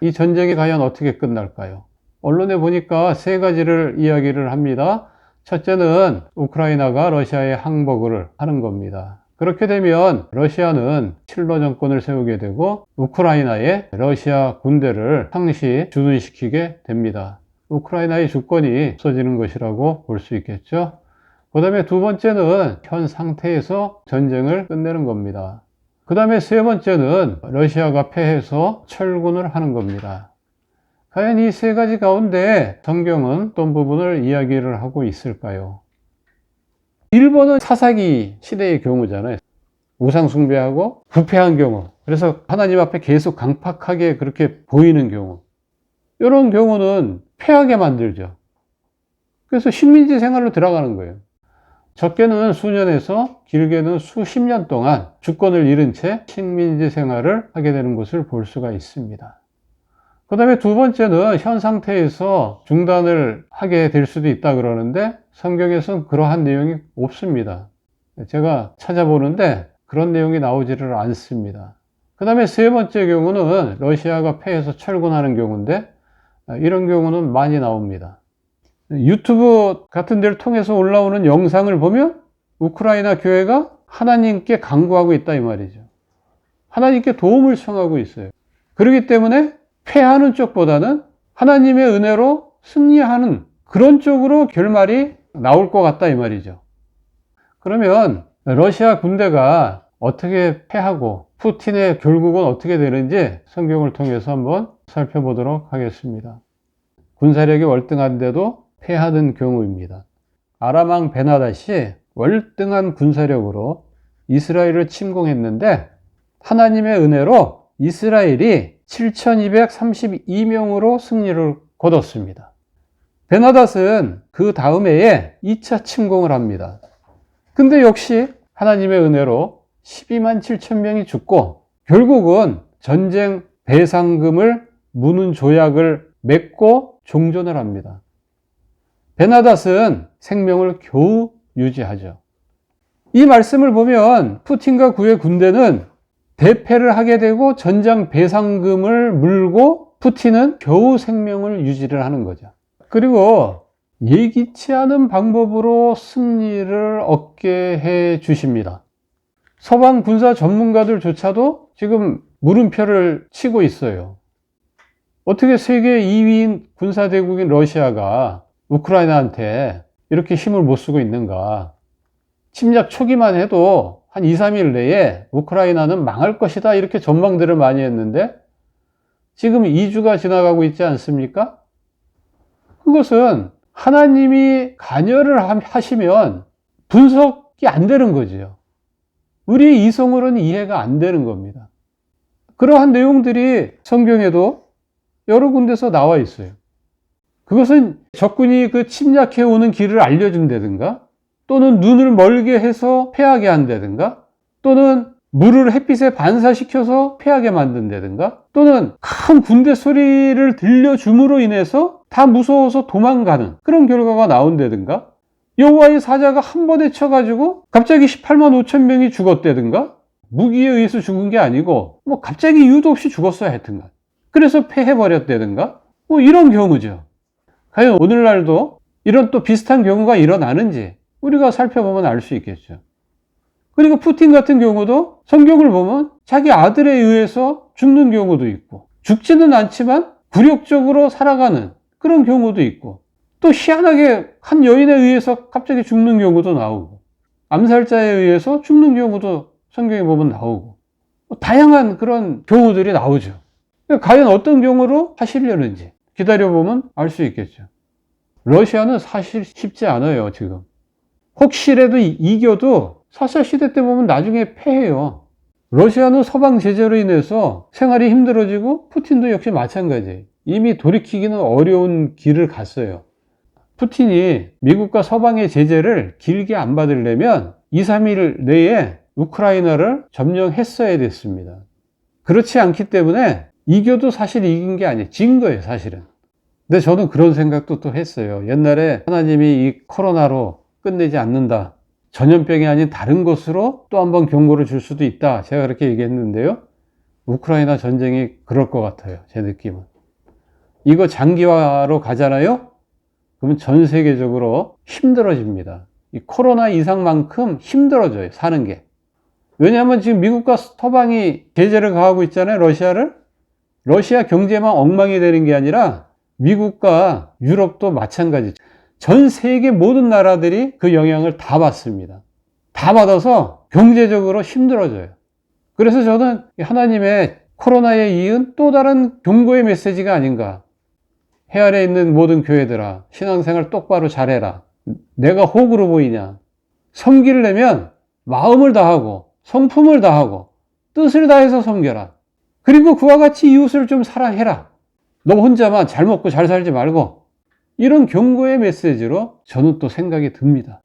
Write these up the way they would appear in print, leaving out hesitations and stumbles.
이 전쟁이 과연 어떻게 끝날까요? 언론에 보니까 세 가지를 이야기를 합니다. 첫째는 우크라이나가 러시아에 항복을 하는 겁니다. 그렇게 되면 러시아는 칠러 정권을 세우게 되고 우크라이나에 러시아 군대를 상시 주둔시키게 됩니다. 우크라이나의 주권이 없어지는 것이라고 볼 수 있겠죠. 그 다음에 두 번째는 현 상태에서 전쟁을 끝내는 겁니다. 그 다음에 세 번째는 러시아가 패해서 철군을 하는 겁니다. 과연 이 세 가지 가운데 성경은 어떤 부분을 이야기를 하고 있을까요? 1번은 사사기 시대의 경우잖아요. 우상 숭배하고 부패한 경우. 그래서 하나님 앞에 계속 강팍하게 그렇게 보이는 경우. 이런 경우는 패하게 만들죠. 그래서 식민지 생활로 들어가는 거예요. 적게는 수년에서 길게는 수십 년 동안 주권을 잃은 채 식민지 생활을 하게 되는 것을 볼 수가 있습니다. 그 다음에 두 번째는 현 상태에서 중단을 하게 될 수도 있다 그러는데 성경에서는 그러한 내용이 없습니다. 제가 찾아보는데 그런 내용이 나오지를 않습니다. 그 다음에 세 번째 경우는 러시아가 패해서 철군하는 경우인데 이런 경우는 많이 나옵니다. 유튜브 같은 데를 통해서 올라오는 영상을 보면 우크라이나 교회가 하나님께 간구하고 있다 이 말이죠. 하나님께 도움을 청하고 있어요. 그렇기 때문에 패하는 쪽보다는 하나님의 은혜로 승리하는 그런 쪽으로 결말이 나올 것 같다 이 말이죠. 그러면 러시아 군대가 어떻게 패하고 푸틴의 결국은 어떻게 되는지 성경을 통해서 한번 살펴보도록 하겠습니다. 군사력이 월등한데도 패하는 경우입니다. 아람 왕 베나닷이 월등한 군사력으로 이스라엘을 침공했는데 하나님의 은혜로 이스라엘이 7,232명으로 승리를 거뒀습니다. 베나닷은 그 다음 해에 2차 침공을 합니다. 근데 역시 하나님의 은혜로 12만 7천 명이 죽고 결국은 전쟁 배상금을 무는 조약을 맺고 종전을 합니다. 베나닷은 생명을 겨우 유지하죠. 이 말씀을 보면 푸틴과 그의 군대는 대패를 하게 되고 전장 배상금을 물고 푸틴은 겨우 생명을 유지를 하는 거죠. 그리고 예기치 않은 방법으로 승리를 얻게 해 주십니다. 서방 군사 전문가들조차도 지금 물음표를 치고 있어요. 어떻게 세계 2위인 군사대국인 러시아가 우크라이나한테 이렇게 힘을 못 쓰고 있는가? 침략 초기만 해도 한 2, 3일 내에 우크라이나는 망할 것이다 이렇게 전망들을 많이 했는데 지금 2주가 지나가고 있지 않습니까? 그것은 하나님이 관여를 하시면 분석이 안 되는 거지요. 우리 이성으로는 이해가 안 되는 겁니다. 그러한 내용들이 성경에도 여러 군데서 나와 있어요. 그것은 적군이 그 침략해 오는 길을 알려준다든가 또는 눈을 멀게 해서 패하게 한다든가 또는 물을 햇빛에 반사시켜서 패하게 만든다든가 또는 큰 군대 소리를 들려줌으로 인해서 다 무서워서 도망가는 그런 결과가 나온다든가 여호와의 사자가 한 번에 쳐가지고 갑자기 18만 5천 명이 죽었다든가 무기에 의해서 죽은 게 아니고 뭐 갑자기 이유도 없이 죽었어야 했든가 그래서 패해버렸다든가 뭐 이런 경우죠. 과연 오늘날도 이런 또 비슷한 경우가 일어나는지 우리가 살펴보면 알 수 있겠죠. 그리고 푸틴 같은 경우도 성경을 보면 자기 아들에 의해서 죽는 경우도 있고 죽지는 않지만 굴욕적으로 살아가는 그런 경우도 있고 또 희한하게 한 여인에 의해서 갑자기 죽는 경우도 나오고 암살자에 의해서 죽는 경우도 성경에 보면 나오고 다양한 그런 경우들이 나오죠. 과연 어떤 경우로 하시려는지 기다려보면 알 수 있겠죠. 러시아는 사실 쉽지 않아요, 지금. 혹시라도 이겨도 사사시대 때 보면 나중에 패해요. 러시아는 서방 제재로 인해서 생활이 힘들어지고 푸틴도 역시 마찬가지예요. 이미 돌이키기는 어려운 길을 갔어요. 푸틴이 미국과 서방의 제재를 길게 안 받으려면 2, 3일 내에 우크라이나를 점령했어야 됐습니다. 그렇지 않기 때문에 이겨도 사실 이긴 게 아니에요. 진 거예요, 사실은. 근데 저는 그런 생각도 또 했어요. 옛날에 하나님이 이 코로나로 끝내지 않는다. 전염병이 아닌 다른 것으로 또 한번 경고를 줄 수도 있다. 제가 그렇게 얘기했는데요. 우크라이나 전쟁이 그럴 것 같아요. 제 느낌은. 이거 장기화로 가잖아요? 그러면 전 세계적으로 힘들어집니다. 이 코로나 이상만큼 힘들어져요, 사는 게. 왜냐하면 지금 미국과 서방이 제재를 가하고 있잖아요, 러시아를. 러시아 경제만 엉망이 되는 게 아니라 미국과 유럽도 마찬가지. 전 세계 모든 나라들이 그 영향을 다 받습니다. 다 받아서 경제적으로 힘들어져요. 그래서 저는 하나님의 코로나에 이은 또 다른 경고의 메시지가 아닌가. 해안에 있는 모든 교회들아, 신앙생활 똑바로 잘해라. 내가 호구로 보이냐. 섬기를 내면 마음을 다하고 성품을 다하고 뜻을 다해서 섬겨라. 그리고 그와 같이 이웃을 좀 사랑해라. 너 혼자만 잘 먹고 잘 살지 말고. 이런 경고의 메시지로 저는 또 생각이 듭니다.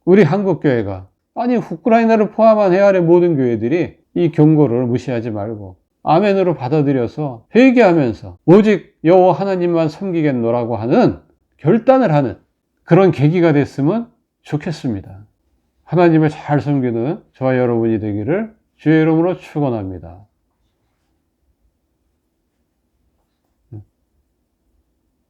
우리 한국교회가, 아니 우크라이나를 포함한 해안의 모든 교회들이 이 경고를 무시하지 말고 아멘으로 받아들여서 회개하면서 오직 여호와 하나님만 섬기겠노라고 하는 결단을 하는 그런 계기가 됐으면 좋겠습니다. 하나님을 잘 섬기는 저와 여러분이 되기를 주의 이름으로 축원합니다.